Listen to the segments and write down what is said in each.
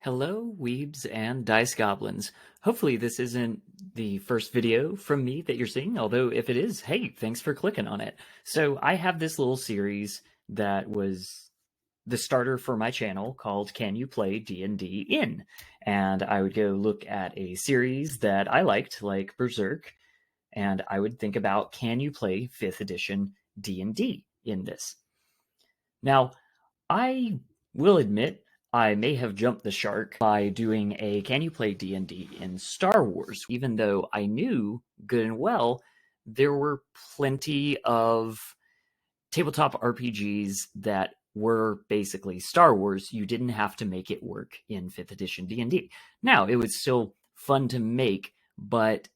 Hello, weebs and dice goblins. Hopefully this isn't the first video from me that you're seeing, although if it is, hey, thanks for clicking on it. So I have this little series that was the starter for my channel called Can You Play D&D In? And I would go look at a series that I liked, like Berserk, and I would think about, can you play 5th edition D&D in this? Now, I will admit I may have jumped the shark by doing a Can You Play D&D in Star Wars, even though I knew good and well there were plenty of tabletop RPGs that were basically Star Wars. You didn't have to make it work in 5th edition D&D. Now, it was still fun to make, but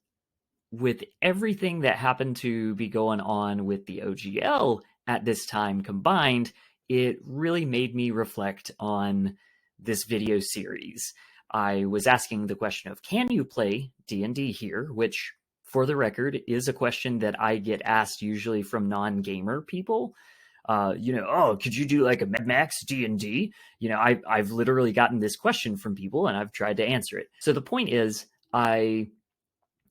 with everything that happened to be going on with the OGL at this time combined, it really made me reflect on this video series. I was asking the question of, can you play D&D here? Which, for the record, is a question that I get asked usually from non-gamer people. Oh, could you do like a Mad Max D&D? I've literally gotten this question from people and I've tried to answer it. So the point is, I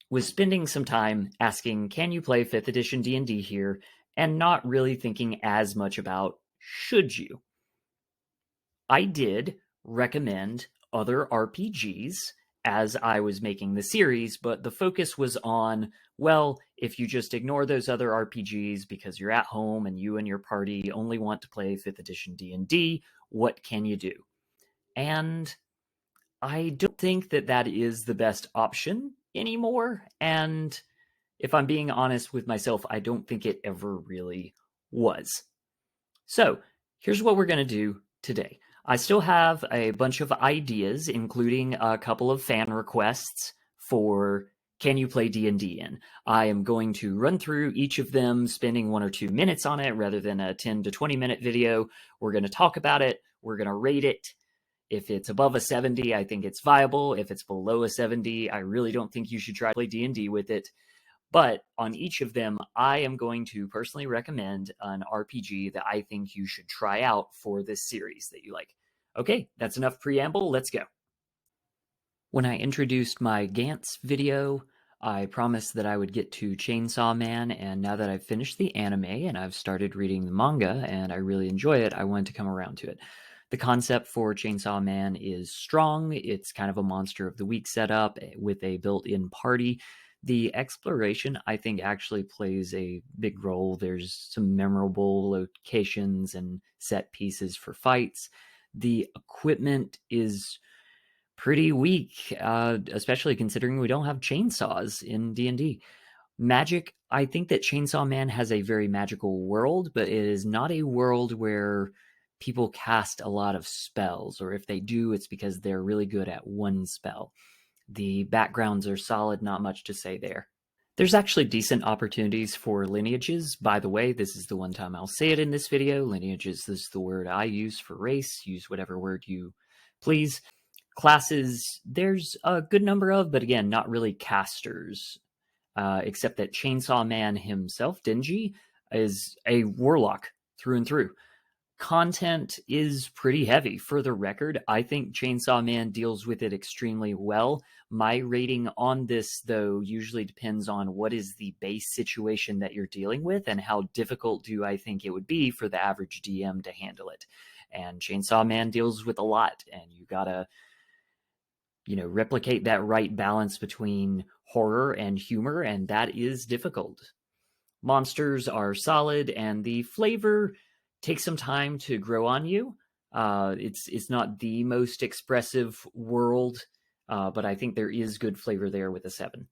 was spending some time asking, can you play 5th edition D&D here? And not really thinking as much about, should you? I did recommend other RPGs as I was making the series, but the focus was on, well, if you just ignore those other RPGs because you're at home and you and your party only want to play 5th edition D&D, what can you do? And I don't think that that is the best option anymore. And if I'm being honest with myself, I don't think it ever really was. So here's what we're going to do today. I still have a bunch of ideas, including a couple of fan requests for Can You Play D&D In? I am going to run through each of them, spending 1 or 2 minutes on it rather than a 10 to 20 minute video. We're going to talk about it. We're going to rate it. If it's above a 70, I think it's viable. If it's below a 70, I really don't think you should try to play D&D with it. But on each of them, I am going to personally recommend an RPG that I think you should try out for this series that you like. Okay, that's enough preamble. Let's go. When I introduced my Gantz video, I promised that I would get to Chainsaw Man, and now that I've finished the anime and I've started reading the manga and I really enjoy it, I wanted to come around to it. The concept for Chainsaw Man is strong. It's kind of a monster of the week setup with a built-in party. The exploration, I think, actually plays a big role. There's some memorable locations and set pieces for fights. The equipment is pretty weak, especially considering we don't have chainsaws in D&D. Magic, I think that Chainsaw Man has a very magical world, but it is not a world where people cast a lot of spells, or if they do, it's because they're really good at one spell. The backgrounds are solid, not much to say there. There's actually decent opportunities for lineages. By the way, this is the one time I'll say it in this video. Lineages is the word I use for race. Use whatever word you please. Classes, there's a good number of, but again, not really casters. Except that Chainsaw Man himself, Denji, is a warlock through and through. Content is pretty heavy. For the record, I think Chainsaw Man deals with it extremely well. My rating on this, though, usually depends on what is the base situation that you're dealing with and how difficult do I think it would be for the average DM to handle it. And Chainsaw Man deals with a lot, and you gotta, replicate that right balance between horror and humor, and that is difficult. Monsters are solid, and the flavor takes some time to grow on you. It's not the most expressive world, but I think there is good flavor there with a 7.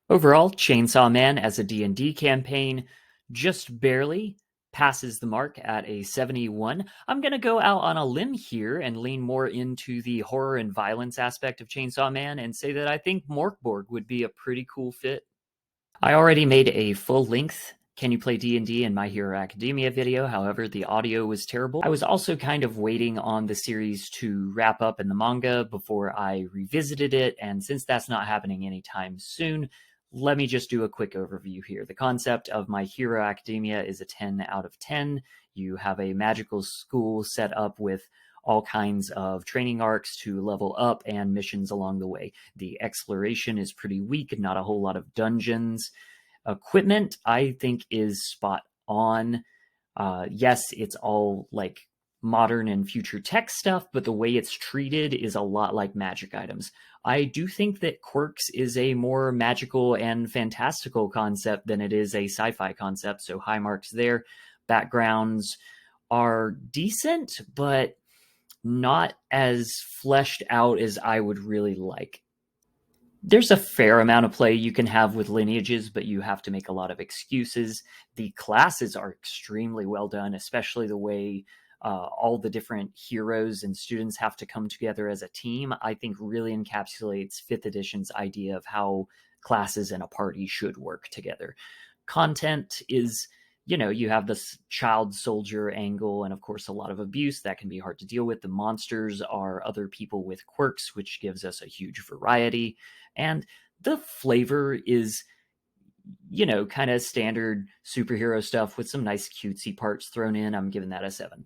Overall, Chainsaw Man as a D&D campaign just barely passes the mark at a 71. I'm going to go out on a limb here and lean more into the horror and violence aspect of Chainsaw Man and say that I think Morkborg would be a pretty cool fit. I already made a full-length Can You Play D&D in My Hero Academia video, however, the audio was terrible. I was also kind of waiting on the series to wrap up in the manga before I revisited it, and since that's not happening anytime soon, let me just do a quick overview here. The concept of My Hero Academia is a 10 out of 10. You have a magical school set up with all kinds of training arcs to level up and missions along the way. The exploration is pretty weak, not a whole lot of dungeons. Equipment, I think, is spot on. Yes, it's all like modern and future tech stuff, but the way it's treated is a lot like magic items. I do think that quirks is a more magical and fantastical concept than it is a sci-fi concept, so high marks there. Backgrounds are decent, but not as fleshed out as I would really like. There's a fair amount of play you can have with lineages, but you have to make a lot of excuses. The classes are extremely well done, especially the way all the different heroes and students have to come together as a team. I think really encapsulates 5th edition's idea of how classes and a party should work together. Content is, you have this child soldier angle, and of course a lot of abuse that can be hard to deal with. The monsters are other people with quirks, which gives us a huge variety. And the flavor is, kind of standard superhero stuff with some nice cutesy parts thrown in. I'm giving that a 7.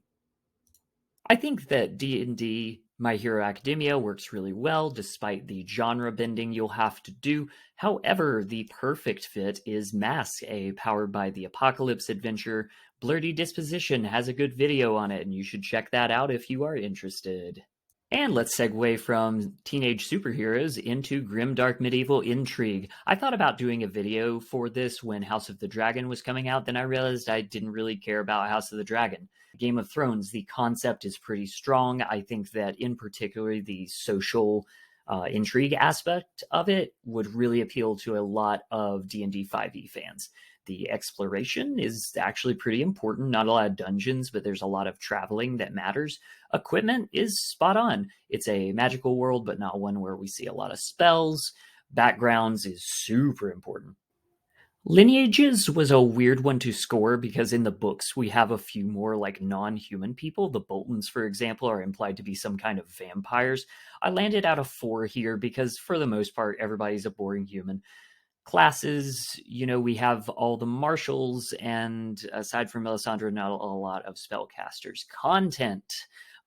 I think that D&D My Hero Academia works really well, despite the genre bending you'll have to do. However, the perfect fit is Mask, a Powered by the Apocalypse adventure. Blurty Disposition has a good video on it, and you should check that out if you are interested. And let's segue from teenage superheroes into grimdark medieval intrigue. I thought about doing a video for this when House of the Dragon was coming out, then I realized I didn't really care about House of the Dragon. Game of Thrones, the concept is pretty strong. I think that in particular the social intrigue aspect of it would really appeal to a lot of D&D 5e fans. The exploration is actually pretty important. Not a lot of dungeons, but there's a lot of traveling that matters. Equipment is spot on. It's a magical world, but not one where we see a lot of spells. Backgrounds is super important. Lineages was a weird one to score because in the books we have a few more like non-human people. The Boltons, for example, are implied to be some kind of vampires. I landed out a 4 here because for the most part everybody's a boring human. Classes, we have all the marshals, and aside from Melisandre, not a lot of spellcasters. Content,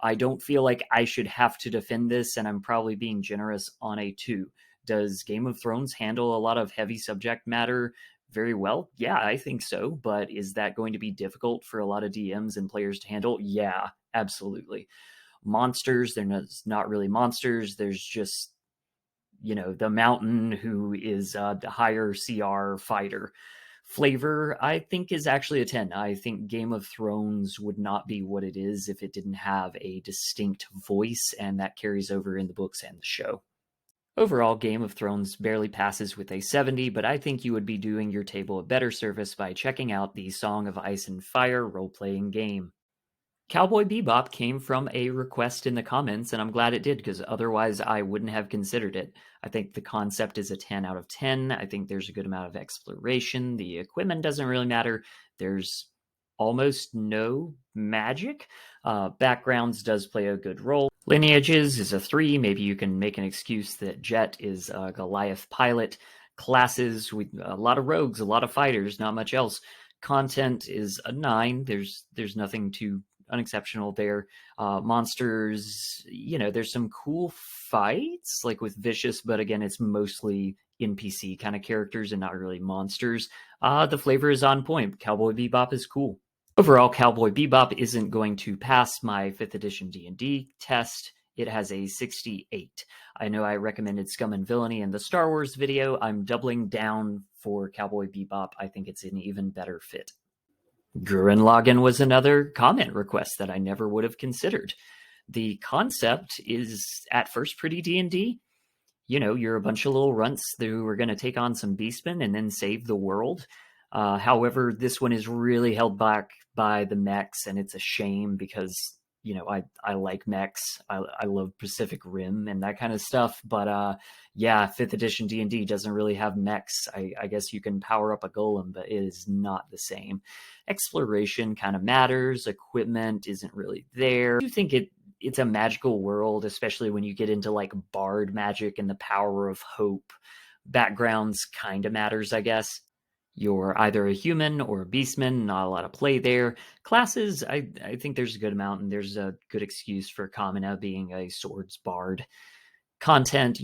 I don't feel like I should have to defend this, and I'm probably being generous on a 2. Does Game of Thrones handle a lot of heavy subject matter very well? Yeah, I think so, but is that going to be difficult for a lot of DMs and players to handle? Yeah, absolutely. Monsters, they're not really monsters, there's just the mountain who is the higher CR fighter. Flavor, I think, is actually a 10. I think Game of Thrones would not be what it is if it didn't have a distinct voice, and that carries over in the books and the show. Overall, Game of Thrones barely passes with a 70, but I think you would be doing your table a better service by checking out the Song of Ice and Fire role-playing game. Cowboy Bebop came from a request in the comments, and I'm glad it did, because otherwise I wouldn't have considered it. I think the concept is a 10 out of 10. I think there's a good amount of exploration. The equipment doesn't really matter. There's almost no magic. Backgrounds does play a good role. Lineages is a 3. Maybe you can make an excuse that Jet is a Goliath pilot. Classes, with a lot of rogues, a lot of fighters, not much else. Content is a 9. There's nothing too unexceptional there. Monsters, there's some cool fights, like with Vicious, but again, it's mostly NPC kind of characters and not really monsters. The flavor is on point. Cowboy Bebop is cool. Overall, Cowboy Bebop isn't going to pass my 5th edition D&D test. It has a 68. I know I recommended Scum and Villainy in the Star Wars video. I'm doubling down for Cowboy Bebop. I think it's an even better fit. Gurren Lagann was another comment request that I never would have considered. The concept is at first pretty D&D. You're a bunch of little runts who are going to take on some beastmen and then save the world. However, this one is really held back by the mechs, and it's a shame because I like mechs. I love Pacific Rim and that kind of stuff. But yeah, 5th edition D&D doesn't really have mechs. I guess you can power up a golem, but it is not the same. Exploration kind of matters. Equipment isn't really there. I do think it's a magical world, especially when you get into like bard magic and the power of hope. Backgrounds kind of matters, I guess. You're either a human or a beastman, not a lot of play there. Classes, I think there's a good amount, and there's a good excuse for Kamina being a swords bard. Content,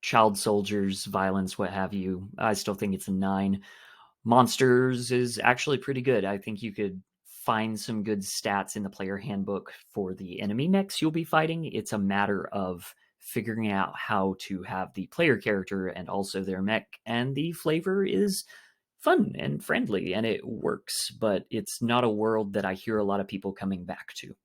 child soldiers, violence, what have you. I still think it's a 9. Monsters is actually pretty good. I think you could find some good stats in the player handbook for the enemy mechs you'll be fighting. It's a matter of figuring out how to have the player character and also their mech, and the flavor is fun and friendly and it works, but it's not a world that I hear a lot of people coming back to.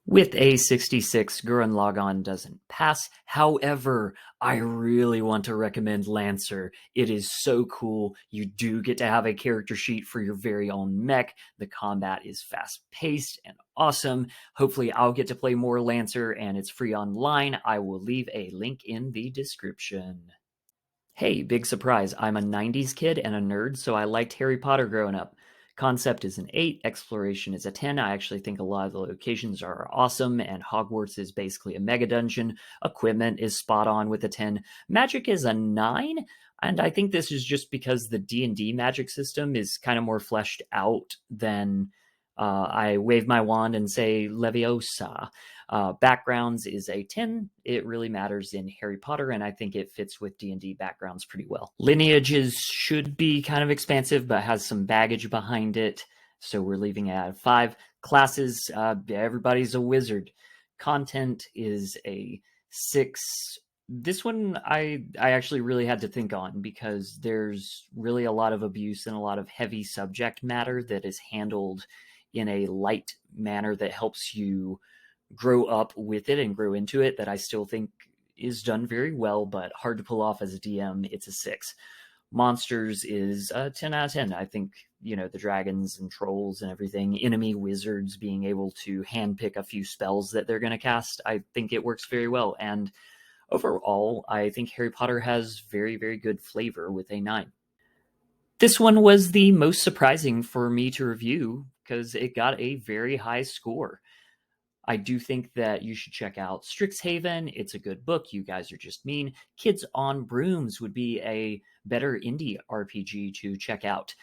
With a 66, Gurren Lagann doesn't pass. However, I really want to recommend Lancer. It is so cool. You do get to have a character sheet for your very own mech. The combat is fast-paced and awesome. Hopefully, I'll get to play more Lancer, and it's free online. I will leave a link in the description. Hey, big surprise. I'm a 90s kid and a nerd, so I liked Harry Potter growing up. Concept is an 8, exploration is a 10. I actually think a lot of the locations are awesome, and Hogwarts is basically a mega dungeon. Equipment is spot on with a 10. Magic is a 9, and I think this is just because the D&D magic system is kind of more fleshed out than I wave my wand and say Leviosa. Backgrounds is a 10. It really matters in Harry Potter, and I think it fits with D&D backgrounds pretty well. Lineages should be kind of expansive, but has some baggage behind it, so we're leaving it at 5. Classes, everybody's a wizard. Content is a 6. This one I actually really had to think on, because there's really a lot of abuse and a lot of heavy subject matter that is handled in a light manner that helps you grow up with it and grow into it, that I still think is done very well, but hard to pull off as a DM. It's a 6. Monsters is a 10 out of 10. I think, the dragons and trolls and everything, enemy wizards being able to handpick a few spells that they're going to cast, I think it works very well. And overall, I think Harry Potter has very, very good flavor with a 9. This one was the most surprising for me to review because it got a very high score. I do think that you should check out Strixhaven. It's a good book. You guys are just mean. Kids on Brooms would be a better indie RPG to check out.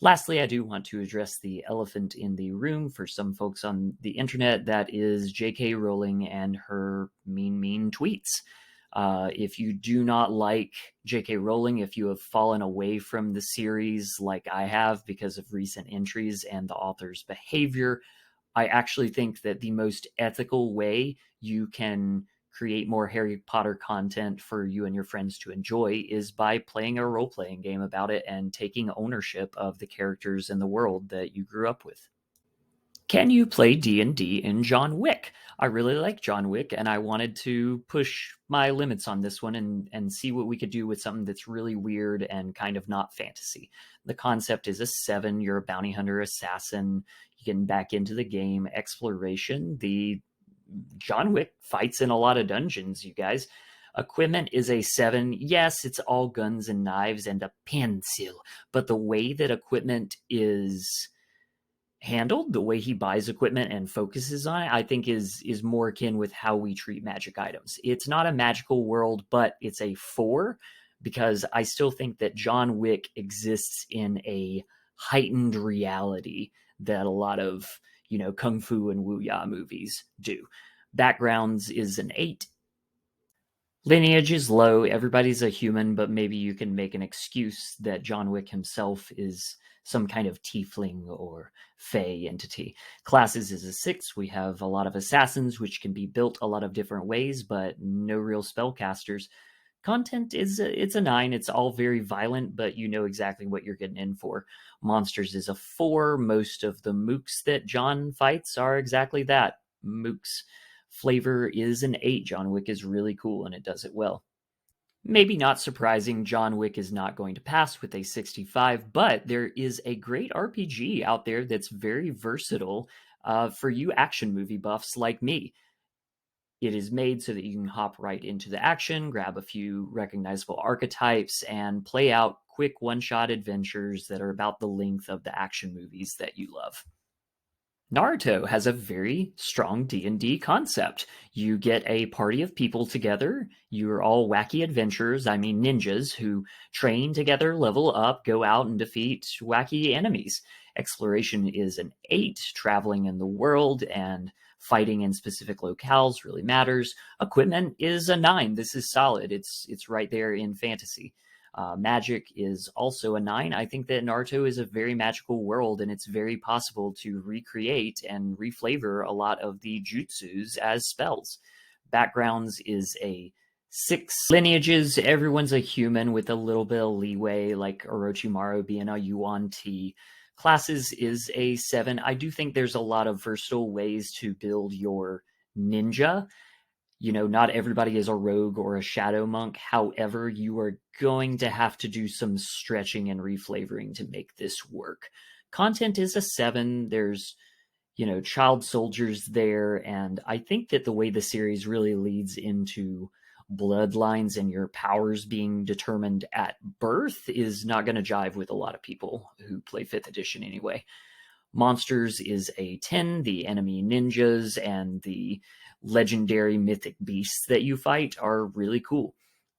Lastly, I do want to address the elephant in the room for some folks on the internet. That is J.K. Rowling and her mean tweets. If you do not like J.K. Rowling, if you have fallen away from the series like I have because of recent entries and the author's behavior, I actually think that the most ethical way you can create more Harry Potter content for you and your friends to enjoy is by playing a role-playing game about it and taking ownership of the characters and the world that you grew up with. Can you play D&D in John Wick? I really like John Wick, and I wanted to push my limits on this one and see what we could do with something that's really weird and kind of not fantasy. The concept is a 7. You're a bounty hunter assassin. You're getting back into the game. Exploration. The John Wick fights in a lot of dungeons, you guys. Equipment is a 7. Yes, it's all guns and knives and a pencil, but the way that equipment is handled, the way he buys equipment and focuses on it, I think is more akin with how we treat magic items. It's not a magical world, but it's a 4 because I still think that John Wick exists in a heightened reality that a lot of, kung fu and wuya movies do. Backgrounds is an 8. Lineage is low. Everybody's a human, but maybe you can make an excuse that John Wick himself is some kind of tiefling or fey entity. Classes is a 6. We have a lot of assassins, which can be built a lot of different ways, but no real spellcasters. Content it's a 9. It's all very violent, but you know exactly what you're getting in for. Monsters is a 4. Most of the mooks that John fights are exactly that, mooks. Flavor is an 8. John Wick is really cool and it does it well. Maybe not surprising, John Wick is not going to pass with a 65, but there is a great RPG out there that's very versatile for you action movie buffs like me. It is made so that you can hop right into the action, grab a few recognizable archetypes, and play out quick one-shot adventures that are about the length of the action movies that you love. Naruto has a very strong D&D concept. You get a party of people together. You're all wacky adventurers, I mean ninjas, who train together, level up, go out and defeat wacky enemies. Exploration is an 8. Traveling in the world and fighting in specific locales really matters. Equipment is a 9. This is solid. It's right there in fantasy. Magic is also a 9. I think that Naruto is a very magical world, and it's very possible to recreate and reflavor a lot of the jutsus as spells. Backgrounds is a 6. Lineages, everyone's a human with a little bit of leeway, like Orochimaru being a Yuan Ti. Classes is a 7. I do think there's a lot of versatile ways to build your ninja. Not everybody is a rogue or a shadow monk. However, you are going to have to do some stretching and reflavoring to make this work. Content is a 7. There's, child soldiers there. And I think that the way the series really leads into bloodlines and your powers being determined at birth is not going to jive with a lot of people who play 5th edition anyway. Monsters is a 10. The enemy ninjas and the legendary mythic beasts that you fight are really cool.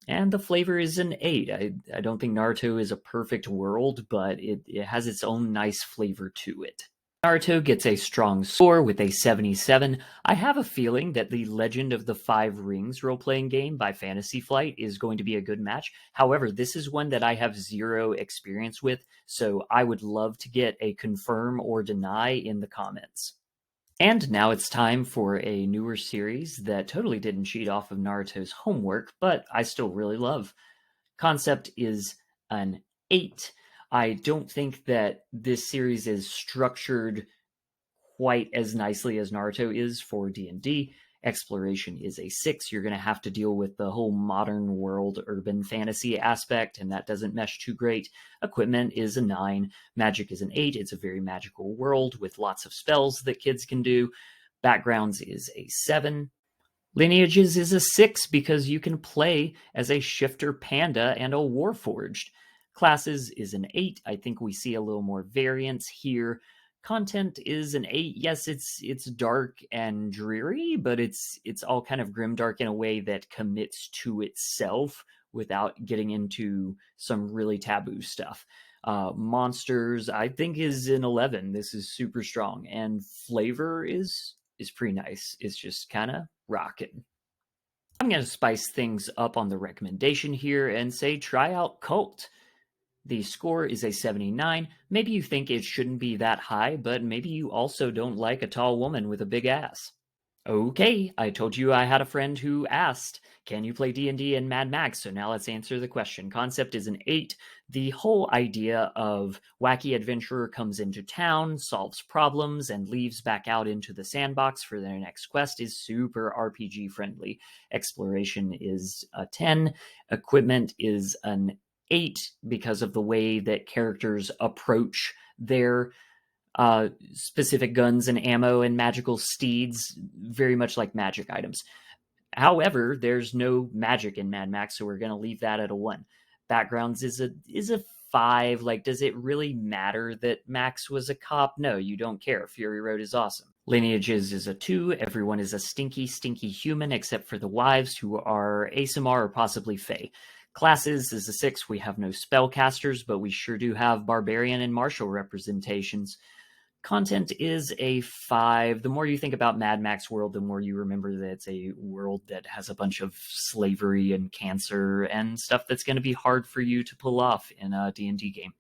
And the flavor is an 8. I don't think Naruto is a perfect world, but it has its own nice flavor to it. Naruto gets a strong score with a 77. I have a feeling that the Legend of the Five Rings role-playing game by Fantasy Flight is going to be a good match. However, this is one that I have 0 experience with, so I would love to get a confirm or deny in the comments. And now it's time for a newer series that totally didn't cheat off of Naruto's homework, but I still really love. Concept is an 8. I don't think that this series is structured quite as nicely as Naruto is for D&D. Exploration is a 6. You're going to have to deal with the whole modern world urban fantasy aspect, and that doesn't mesh too great. Equipment is a 9. Magic is an 8. It's a very magical world with lots of spells that kids can do. Backgrounds is a 7. Lineages is a 6 because you can play as a shifter panda and a warforged. Classes is an 8. I think we see a little more variance here. Content is an 8. Yes, it's dark and dreary, but it's all kind of grimdark in a way that commits to itself without getting into some really taboo stuff. Monsters, I think, is an 11. This is super strong, and flavor is pretty nice. It's just kind of rocking. I'm going to spice things up on the recommendation here and say try out Cult. The score is a 79. Maybe you think it shouldn't be that high, but maybe you also don't like a tall woman with a big ass. Okay, I told you I had a friend who asked, can you play D&D and Mad Max? So now let's answer the question. Concept is an 8. The whole idea of wacky adventurer comes into town, solves problems, and leaves back out into the sandbox for their next quest is super RPG friendly. Exploration is a 10. Equipment is an 8 because of the way that characters approach their specific guns and ammo and magical steeds, very much like magic items. However, there's no magic in Mad Max, so we're going to leave that at a 1. Backgrounds is a 5. Like, does it really matter that Max was a cop? No, you don't care. Fury Road is awesome. Lineages is a 2. Everyone is a stinky human except for the wives, who are ASMR or possibly Fae. Classes is a 6. We have no spellcasters, but we sure do have barbarian and martial representations. Content is a 5. The more you think about Mad Max world, the more you remember that it's a world that has a bunch of slavery and cancer and stuff that's going to be hard for you to pull off in a D&D game.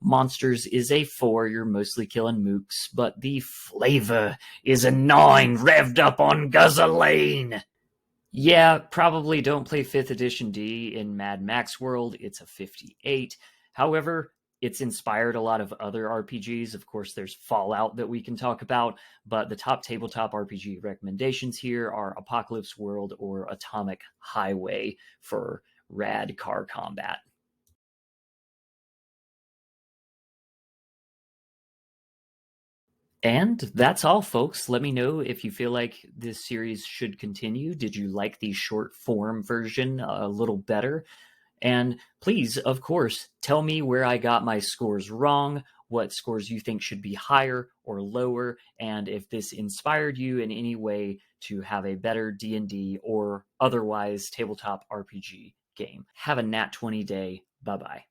Monsters is a 4. You're mostly killing mooks, but the flavor is a 9 revved up on gasoline. Yeah, probably don't play 5th edition D in Mad Max world. It's a 58. However, it's inspired a lot of other RPGs. Of course, there's Fallout that we can talk about, but the top tabletop RPG recommendations here are Apocalypse World or Atomic Highway for rad car combat. And that's all, folks. Let me know if you feel like this series should continue. Did you like the short form version a little better? And please, of course, tell me where I got my scores wrong what scores you think should be higher or lower, and if this inspired you in any way to have a better D&D or otherwise tabletop RPG game. Have a nat 20 day. Bye-bye.